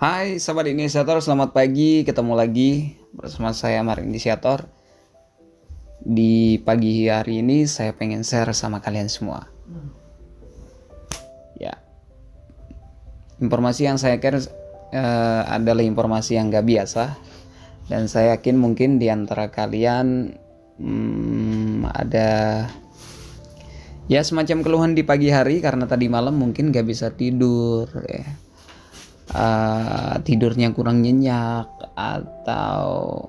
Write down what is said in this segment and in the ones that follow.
Hai sahabat inisiator, selamat pagi. Ketemu lagi bersama saya Mar Inisiator. Di pagi hari ini saya pengen share sama kalian semua. Ya, informasi yang saya share adalah informasi yang gak biasa. Dan saya yakin mungkin di antara kalian ada ya semacam keluhan di pagi hari karena tadi malam mungkin gak bisa tidur ya. Tidurnya kurang nyenyak atau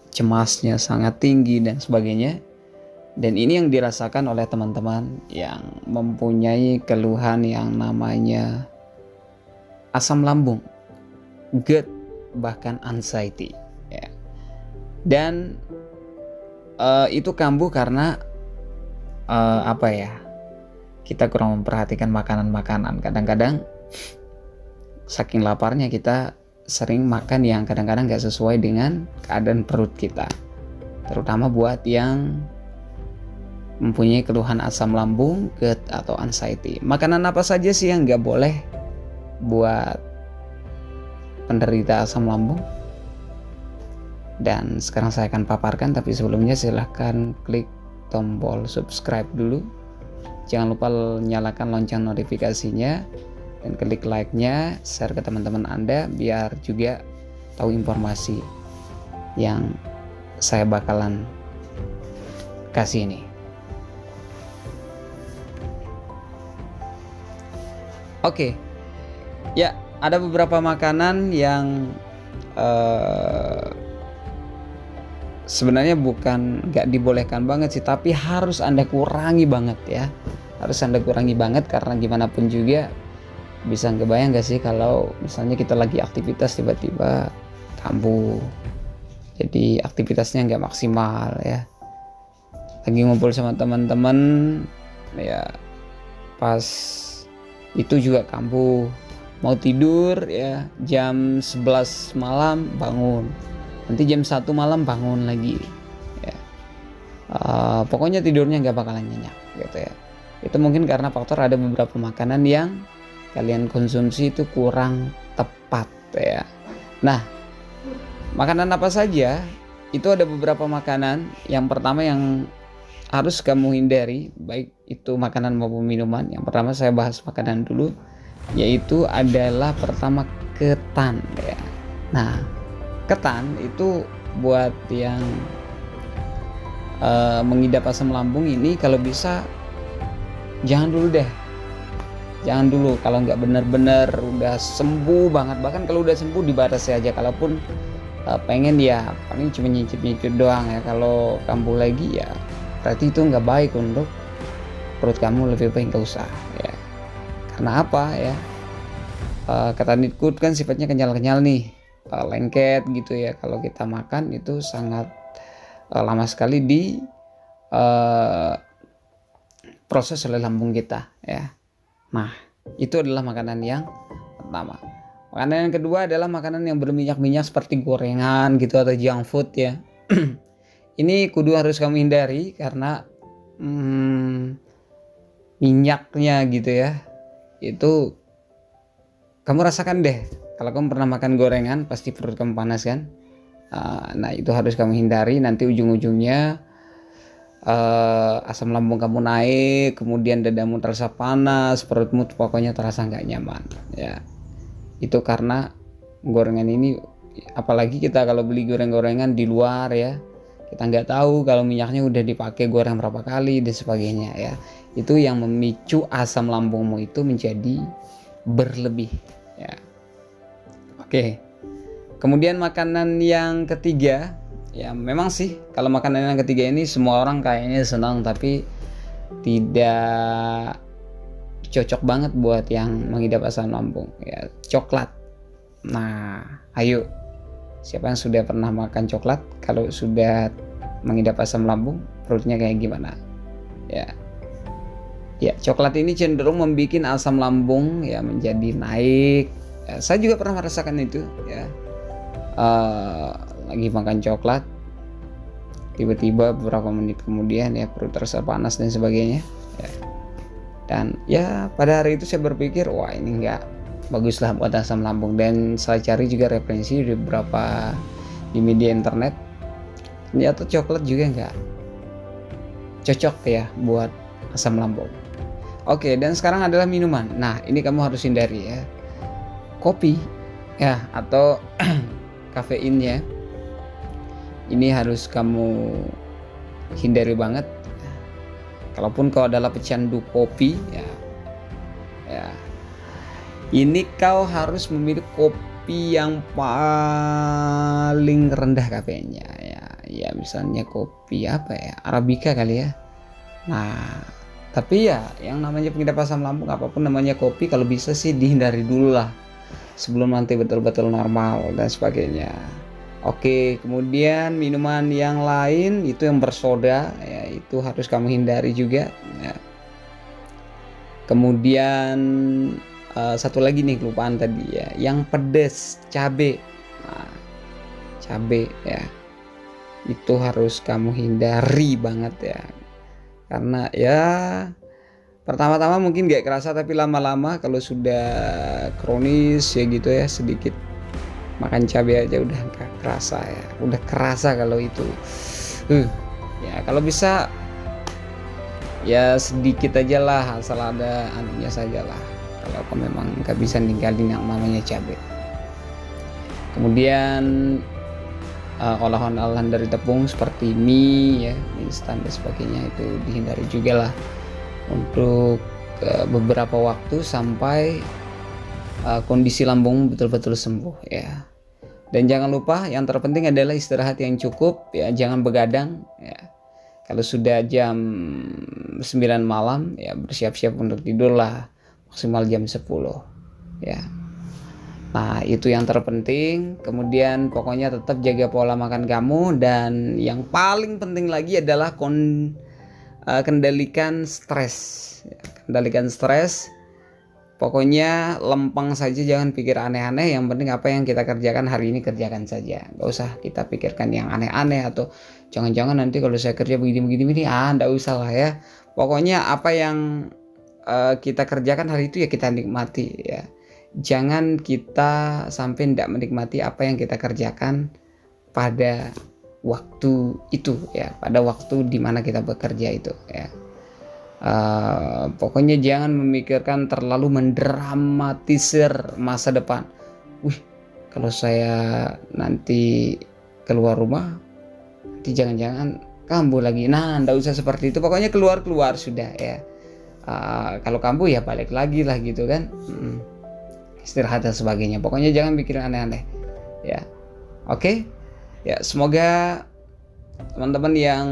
cemasnya sangat tinggi dan sebagainya. Dan ini yang dirasakan oleh teman-teman yang mempunyai keluhan yang namanya asam lambung, GERD, bahkan anxiety ya. Dan itu kambuh karena kita kurang memperhatikan makanan-makanan. Kadang-kadang saking laparnya kita sering makan yang kadang-kadang gak sesuai dengan keadaan perut kita, terutama buat yang mempunyai keluhan asam lambung, GERD atau anxiety. Makanan apa saja sih yang gak boleh buat penderita asam lambung? Dan sekarang saya akan paparkan, tapi sebelumnya silahkan klik tombol subscribe dulu. Jangan lupa nyalakan lonceng notifikasinya dan klik like-nya, share ke teman-teman Anda biar juga tahu informasi yang saya bakalan kasih ini. Oke, ya ada beberapa makanan yang sebenarnya bukan gak dibolehkan banget sih, tapi harus Anda kurangi banget ya. Harus Anda kurangi banget karena gimana pun juga bisa ngebayang gak sih kalau misalnya kita lagi aktivitas tiba-tiba kambuh, jadi aktivitasnya nggak maksimal ya, lagi ngumpul sama teman-teman ya, pas itu juga kambuh, mau tidur ya jam 11 malam bangun, nanti jam 1 malam bangun lagi ya. Pokoknya tidurnya nggak bakalan nyenyak gitu ya. Itu mungkin karena faktor ada beberapa makanan yang kalian konsumsi itu kurang tepat ya. Nah, makanan apa saja? Itu ada beberapa makanan. Yang pertama yang harus kamu hindari, baik itu makanan maupun minuman. Yang pertama saya bahas makanan dulu, yaitu adalah pertama ketan ya. Nah, ketan itu buat yang mengidap asam lambung ini kalau bisa jangan dulu deh. Jangan dulu kalau nggak benar-benar udah sembuh banget. Bahkan kalau udah sembuh dibatasi aja. Kalaupun pengen ya paling cuma nyicip-nyicip doang ya. Kalau kambuh lagi ya berarti itu nggak baik untuk perut kamu, lebih baik nggak usah ya. Karena apa ya? Ketan itu kan sifatnya kenyal-kenyal nih, lengket gitu ya. Kalau kita makan itu sangat lama sekali di proses oleh lambung kita ya. Nah, itu adalah makanan yang pertama. Makanan yang kedua adalah makanan yang berminyak-minyak seperti gorengan gitu atau junk food ya. Ini kudu harus kamu hindari karena minyaknya gitu ya. Itu kamu rasakan deh. Kalau kamu pernah makan gorengan pasti perut kamu panas kan. Nah, itu harus kamu hindari. Nanti ujung-ujungnya asam lambung kamu naik, kemudian dadamu terasa panas, perutmu pokoknya terasa nggak nyaman ya. Itu karena gorengan ini, apalagi kita kalau beli goreng-gorengan di luar ya, kita nggak tahu kalau minyaknya udah dipakai goreng berapa kali dan sebagainya ya. Itu yang memicu asam lambungmu itu menjadi berlebih ya. Oke, kemudian makanan yang ketiga ya, memang sih kalau makanan yang ketiga ini semua orang kayaknya senang, tapi tidak cocok banget buat yang mengidap asam lambung ya, coklat. Nah, ayo, siapa yang sudah pernah makan coklat? Kalau sudah mengidap asam lambung, perutnya kayak gimana? Ya, coklat ini cenderung membuat asam lambung ya menjadi naik. Ya, saya juga pernah merasakan itu ya. Lagi makan coklat, tiba-tiba beberapa menit kemudian ya perut terasa panas dan sebagainya ya. Dan ya pada hari itu saya berpikir, wah ini nggak baguslah buat asam lambung. Dan saya cari juga referensi di beberapa di media internet, ternyata coklat juga nggak cocok ya buat asam lambung. Oke, dan sekarang adalah minuman. Nah, ini kamu harus hindari ya. Kopi ya atau kafeinnya ini harus kamu hindari banget. Kalaupun kau adalah pecandu kopi ya ini kau harus memilih kopi yang paling rendah kafeinnya ya misalnya kopi apa ya, Arabica kali ya. Nah, tapi ya yang namanya pengidap asam lambung apapun namanya kopi, kalau bisa sih dihindari dulu lah sebelum nanti betul-betul normal dan sebagainya. Oke, kemudian minuman yang lain itu yang bersoda ya, itu harus kamu hindari juga ya. Kemudian satu lagi nih kelupaan tadi ya, yang pedas, cabe. Nah, cabe ya itu harus kamu hindari banget ya, karena ya pertama-tama mungkin gak kerasa, tapi lama-lama kalau sudah kronis ya gitu ya, sedikit makan cabai aja udah gak kerasa ya, udah kerasa kalau itu ya kalau bisa ya sedikit aja lah, asal ada anunya saja lah kalau kamu memang gak bisa ninggalin yang namanya cabai. Kemudian olahan-olahan dari tepung seperti mie ya, mie instan dan sebagainya itu dihindari juga lah untuk beberapa waktu sampai kondisi lambung betul-betul sembuh ya. Dan jangan lupa yang terpenting adalah istirahat yang cukup ya, jangan begadang ya. Kalau sudah jam 9 malam ya bersiap-siap untuk tidur lah, maksimal jam 10 ya. Nah, itu yang terpenting. Kemudian pokoknya tetap jaga pola makan kamu, dan yang paling penting lagi adalah kendalikan stres ya. Kendalikan stres. Pokoknya lempeng saja, jangan pikir aneh-aneh. Yang penting apa yang kita kerjakan hari ini kerjakan saja. Gak usah kita pikirkan yang aneh-aneh atau jangan-jangan nanti kalau saya kerja begini-begini gak usah lah ya. Pokoknya apa yang kita kerjakan hari itu ya kita nikmati ya. Jangan kita sampai tidak menikmati apa yang kita kerjakan pada waktu itu ya, pada waktu dimana kita bekerja itu ya. Pokoknya jangan memikirkan terlalu mendramatisir masa depan. Kalau saya nanti keluar rumah nanti jangan-jangan kambuh lagi. Nah, ndak usah seperti itu. Pokoknya keluar sudah ya. Kalau kambuh ya balik lagi lah gitu kan. Istirahat dan sebagainya. Pokoknya jangan mikirin aneh-aneh ya. Oke. Ya, semoga teman-teman yang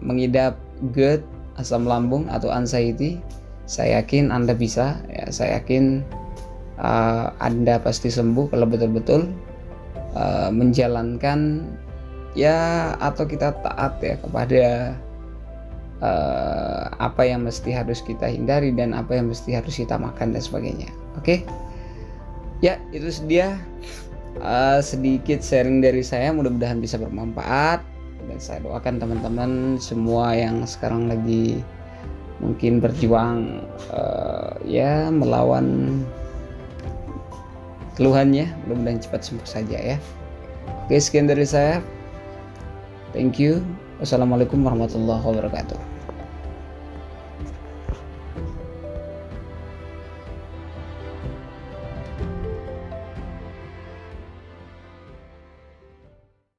mengidap GERD, asam lambung atau anxiety, saya yakin Anda bisa ya, saya yakin Anda pasti sembuh kalau betul-betul menjalankan ya, atau kita taat ya kepada apa yang mesti harus kita hindari dan apa yang mesti harus kita makan dan sebagainya. Oke. Ya, itu dia sedikit sharing dari saya, mudah-mudahan bisa bermanfaat. Dan saya doakan teman-teman semua yang sekarang lagi mungkin berjuang ya melawan keluhannya, mudah-mudahan cepat sembuh saja ya. Oke, sekian dari saya. Thank you. Wassalamualaikum warahmatullahi wabarakatuh.